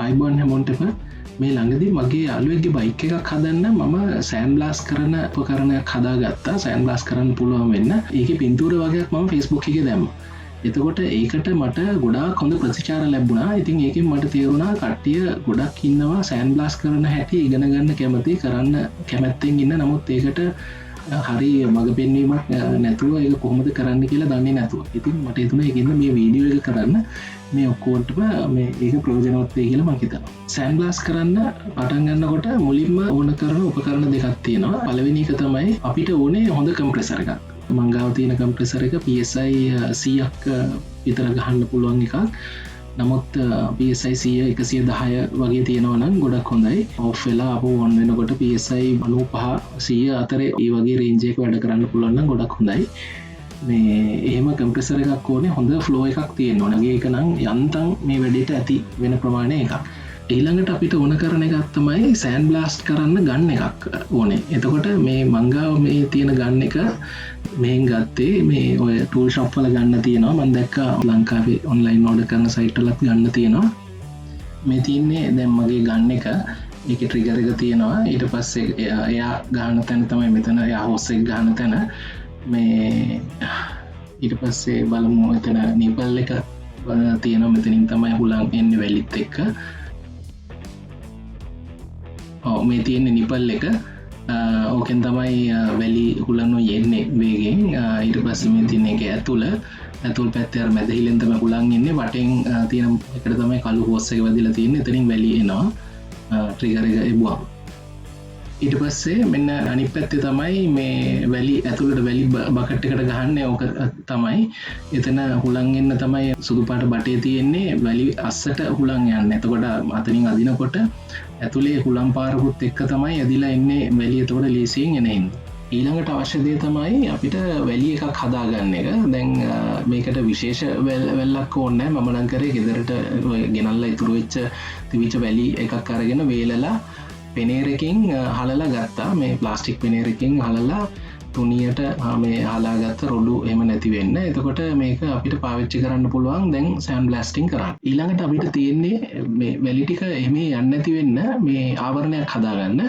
අයිබෝන් හැමෝන්ටම මේ ළඟදී මගේ යාළුවෙක්ගේ බයික් එකක් හදන්න මම සෑන් බ්ලාස් කරන උපකරණයක් හදාගත්තා. සෑන් බ්ලාස් කරන්න පුළුවන් වෙන්න ඒක පින්තූර වගේක් මම ෆේස්බුක් එකේ දැම්මා. එතකොට ඒකට මට ගොඩාක් හොඳ ප්‍රතිචාර ලැබුණා. ඉතින් ඒකෙන් මට තේරුණා කට්ටිය ගොඩක් ඉන්නවා සෑන් බ්ලාස් කරන හැටි ඉගෙන ගන්න කැමති, කරන්න කැමැත්තෙන් ඉන්න. නමුත් ඒකට හරි මඟ පෙන්වීමක් නැතුව ඒක කොහොමද කරන්න කියලා දන්නේ නැතුව. ඉතින් මට හිතුණා ඒකින්ද මේ වීඩියෝ එක කරන්න මේ ඔක්කොටම මේ ඒක ප්‍රයෝජනවත් වෙයි කියලා මම හිතනවා. සෑන් බ්ලාස් කරන්න පටන් ගන්නකොට මුලින්ම ඕන කරන උපකරණ දෙකක් තියෙනවා. පළවෙනි එක තමයි අපිට ඕනේ හොඳ කම්ප්‍රෙසර් එකක්. මං ගාව තියෙන කම්ප්‍රෙසර් එක PSI 100ක් විතර ගහන්න පුළුවන් එකක්. නමුත් PSI 110 වගේ තියෙනවා නම් ගොඩක් හොඳයි. ඔෆ් වෙලා අපෝ ඔන් වෙනකොට PSI 95 100 අතර ඒ වගේ රේන්ජ් එකක වැඩ කරන්න පුළුවන් නම් ගොඩක් හොඳයි. මේ එහෙම කම්ප්‍රෙසර් එකක් ඕනේ, හොඳ ෆ්ලෝ එකක් තියෙන්න ඕන. ඒක නම් යන්තම් මේ වැඩේට ඇති වෙන ප්‍රමාණය එකක්. ඊළඟට අපිට ඕන කරන එකක් තමයි සෑන් බ්ලාස්ට් කරන්න ගන්න එකක් ඕනේ. එතකොට මේ මංගාව මේ තියෙන ගන්න එක මෙහෙන් ගත්තේ මේ ඔය ටූල් ෂොප් වල ගන්න තියෙනවා. මම දැක්කා ලංකාවේ ඔන්ලයින් ඕඩර් කරන සයිට් වලත් ගන්න තියෙනවා. මේ තියන්නේ දැන් මගේ ගන්න එක. ඒකේ ට්‍රිගර් එක තියෙනවා. ඊට පස්සේ එයා ගහන තැන තමයි මෙතන එයා හොස් එක ගහන තැන. මේ ඊට පස්සේ බලමු එතන නිපල් එක තියෙනවා. මෙතනින් තමයි හුලං එන්නේ වැලිත් එක්ක. මේ තියෙන්නේ නිපල් එක. ඕකෙන් තමයි වැලි හුලන්නු යෙන්නේ වේගෙන්. ඊට පස්සේ මේ තියෙන එක ඇතුල් පැත්තේ අර මැදහිලෙන් තමයි හුලන් එන්නේ. වටෙන් තියෙන එකට තමයි කළු හොස් එක වැදිලා තියෙන්නේ. එතනින් වැලි එනවා ට්‍රිගර් එක එබුවා. ඊට පස්සේ මෙන්න අනිත් පැත්තේ තමයි මේ වැලි ඇතුළට වැලි බකට් එකට ගහන්නේ. ඕක තමයි එතන හුලං එන්න තමයි සුදු පාට බටේ තියෙන්නේ. වැලි අස්සට හුලං යන්නේ. එතකොට අතනින් අදිනකොට ඇතුලේ හුලම් පාරකුත් එක්ක තමයි ඇදිලා එන්නේ වැලි. එතකොට ලීසියෙන් එන හින්දා ඊළඟට අවශ්‍ය දේ තමයි අපිට වැලි එකක් හදාගන්න එක. දැන් මේකට විශේෂ වැල්ලක් ඕනේ නැහැ. මම නම් කරේ ගෙදරට ගෙනල්ලා ඉතුරු වෙච්ච තිබිච්ච වැලි එකක් අරගෙන වේලලා පෙනේරකින් හලලා ගත්තා. මේ ප්ලාස්ටික් පෙනේරකින් හලලා තුනියට මේ හලාගත්ත රොඩු එහෙම නැති වෙන්න. එතකොට මේක අපිට පාවිච්චි කරන්න පුළුවන් දැන් සෑන් බ්ලාස්ටිං කරන්න. ඊළඟට අපිට තියෙන්නේ මේ වැලි ටික එහෙම යන්නේ නැති වෙන්න මේ ආවරණයක් හදාගන්න.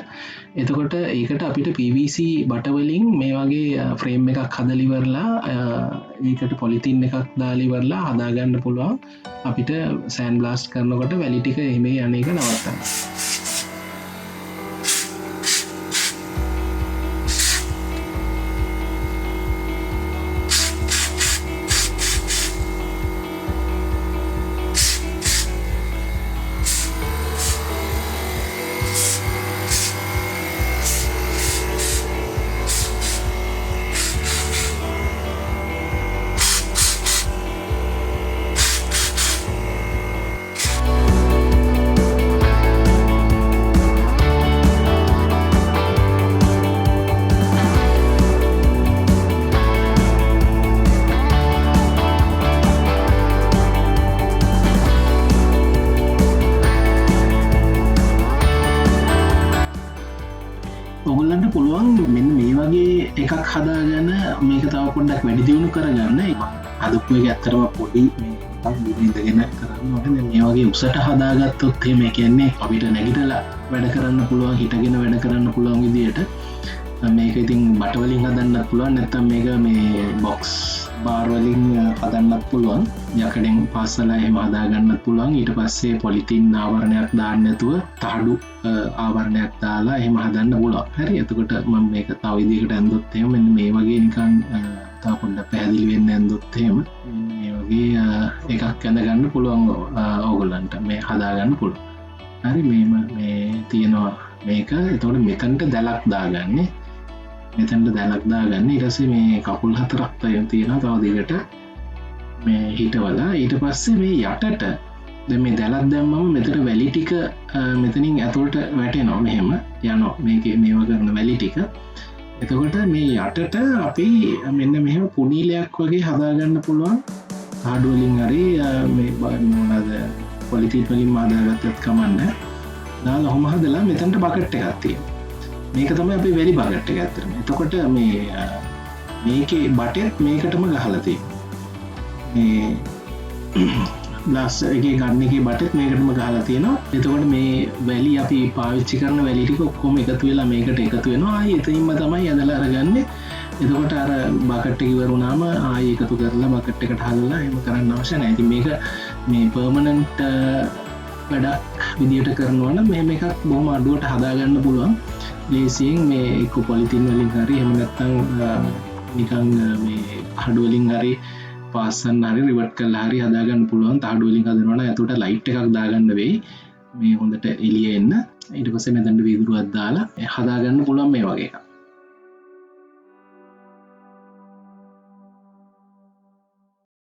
එතකොට ඒකට අපිට PVC බට වලින් මේ වගේ ෆ්‍රේම් එකක් හදලා ඉවරලා ඒකට පොලිතින් එකක් දාලා ඉවරලා හදාගන්න පුළුවන්. අපිට සෑන් බ්ලාස්ට් කරනකොට වැලි ටික එහෙම යන එක නවත්තන්න. ඔගොල්ලන්ට පුළුවන් මෙන්න මේ වගේ එකක් හදාගන්න මේක තව පොඩ්ඩක් වැඩි දියුණු කරගන්න. අදපු එක ඇත්තටම පොඩි ඉඳගෙන කරන්න ඕනේ. මේ වගේ උසට හදාගත්තොත් එහෙම කියන්නේ අපිට නැගිටලා වැඩ කරන්න පුළුවන්, හිටගෙන වැඩ කරන්න පුළුවන් විදියට මේක ඉතින් බට වලින් හදන්නත් පුළුවන්. නැත්නම් මේක මේ බොක්ස් බාර් වලින් හදන්නත් පුළුවන්. යකඩෙන් පාස්සලා එහෙම හදාගන්නත් පුළුවන්. ඊට පස්සේ පොලිතින් ආවරණයක් දාන්න නැතුව තහඩු ආවරණයක් දාලා එහෙම හදන්න පුළුවන්. හරි. එතකොට මම මේක තව විදිහකට ඇඳුත් එහෙම මෙන්න මේ වගේ නිකන් තව පොඩ්ඩක් පැහැදිලි වෙන්න ඇඳුත් එහෙම මේ වගේ එකක් ඇඳ ගන්න පුළුවන් ඕගොල්ලන්ට මේ හදාගන්න පුළුවන්. හරි. මේ තියෙනවා මේක. එතකොට මෙතනට දැලක් දාගන්නේ. මෙතැන්ට දැලක් දාගන්න. ඊට පස්සේ මේ කකුල් හතරක් තියෙනවා තව දිගට මේ හිටවලා. ඊට පස්සේ මේ යටට දැන් මේ දැලක් දැම්මම මෙතන වැලි ටික මෙතනින් ඇතුළට වැටෙනවා. මෙහෙම යනවා මේකේ මේවා කරන වැලි ටික. එතකොට මේ යටට අපි මෙන්න මෙහෙම පුනීලයක් වගේ හදාගන්න පුළුවන්. ආඩු වලින් හරි මේ මොනවාද පොලිතින් වලින් හදාගත්තත් කමන්නේ. දාලා ඔහොම හදලා මෙතනට බකට් එකක් තියෙනවා. මේක තමයි අපි වැලි බකට් එක ඇත්තටම. එතකොට මේකේ බටෙත් මේකටම ගහලා තියෙනවා. මේ ග්ලාස් එකේ ගන්න එකේ බටත් මේකටම ගහලා තියෙනවා. එතකොට මේ වැලි අපි පාවිච්චි කරන වැලි ටික ඔක්කොම එකතු වෙලා මේකට එකතු වෙනවා. ආයි එතනින්ම තමයි ඇදලා අරගන්නේ. එතකොට අර බකට් එක ඉවර වුණාම ආයි එකතු කරලා බකට් එකට හදලා එහෙම කරන්න අවශ්‍ය නැහැ. ඉතින් මේක මේ පර්මනන්ට් වැඩක් විදියට කරනවා නම් මෙහෙම එකක් බොහොම අඩුවට හදාගන්න පුළුවන්. ලේසියෙන් මේ එක්ක පොලිතින් වලින් හරි එහෙම නැත්නම් නිකන් මේ හඩු වලින් හරි පාස්සන් හරි රිවර්ට් කරලා හරි හදාගන්න පුළුවන්. තහඩු වලින් හදනවා නම් එතකොට ලයිට් එකක් දාගන්න වෙයි. මේ හොඳට එළිය එන්න. ඊට පස්සේ මෙතනට වීදුරුවක් දාලා හදාගන්න පුළුවන් මේ වගේ එකක්.